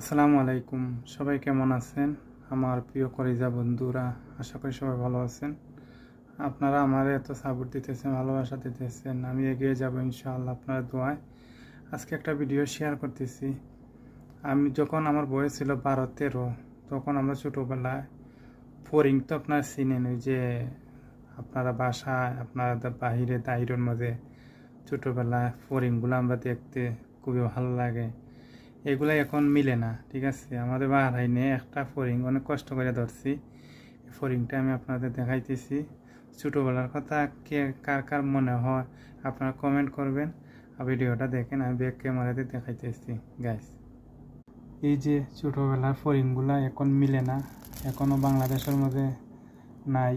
আসসালামু আলাইকুম। সবাই কেমন আছেন? আমার প্রিয় কলিজা বন্ধুরা, আশা করি সবাই ভালো আছেন। আপনারা আমার এত সাপোর্ট দিতেছেন, ভালোবাসা দিতেছেন, আমি এগিয়ে যাব ইনশাআল্লাহ আপনার দোয়ায়। আজকে একটা ভিডিও শেয়ার করতেছি। আমি যখন আমার বয়স ছিল 12-13, তখন আমরা ছোটোবেলায় ফড়িং তো আপনার চিনেন, ওই যে আপনারা বাসায় আপনারা বাহিরে দাইরের মধ্যে ছোটোবেলায় ফড়িংগুলো আমরা দেখতে খুবই ভালো লাগে। এগুলো এখন মিলে না, ঠিক আছে। আমাদের বাহারাইনে একটা ফড়িং অনেক কষ্ট করে ধরছি। ফড়িংটা আমি আপনাদের দেখাইতেছি। ছোটোবেলার কথা কে কার কার মনে হয় আপনারা কমেন্ট করবেন, আর ভিডিওটা দেখেন। আমি ব্যাক ক্যামেরাতে দেখাইতেছি গাইস। এই যে ছোটোবেলার ফড়িংগুলো এখন মিলে না, এখনও বাংলাদেশের মধ্যে নাই,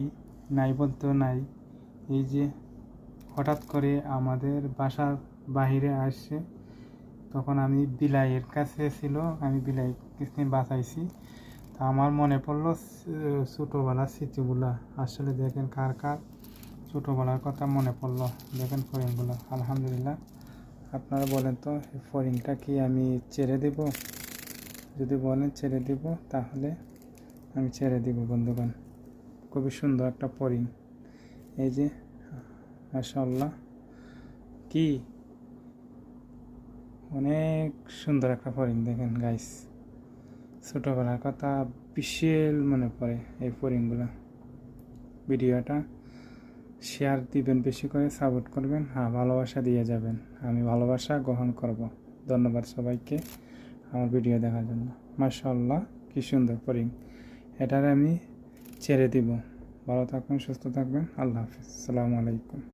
নাই বলতেও নাই। এই যে হঠাৎ করে আমাদের বাসার বাহিরে আসছে, তখন আমি বিলাইয়ের কাছে ছিল, আমি বিলাই কিছু বাঁচাইছি। তা আমার মনে পড়লো ছোটোবেলার স্মৃতিগুলা। আসলে দেখেন কার কার ছোটোবেলার কথা মনে পড়লো। দেখেন ফড়িংগুলো, আলহামদুলিল্লাহ। আপনারা বলেন তো, এই ফড়িংটা কি আমি ছেড়ে দেব? যদি বলেন ছেড়ে দিব, তাহলে আমি ছেড়ে দিব বন্ধুগণ। খুবই সুন্দর একটা ফড়িং। এই যে মাশাআল্লাহ, কি অনেক সুন্দর একটা ফড়িং। দেখেন গাইস, ছোটোবেলার কথা বিশাল মনে পড়ে এই ফড়িংগুলো। ভিডিওটা শেয়ার দিবেন, বেশি করে সাপোর্ট করবেন, হ্যাঁ ভালোবাসা দিয়ে যাবেন। আমি ভালোবাসা গ্রহণ করব। ধন্যবাদ সবাইকে আমার ভিডিও দেখার জন্য। মাশাআল্লাহ, কি সুন্দর ফড়িং। এটার আমি ছেড়ে দিব। ভালো থাকবেন, সুস্থ থাকবেন। আল্লাহ হাফিজ, আসসালামু আলাইকুম।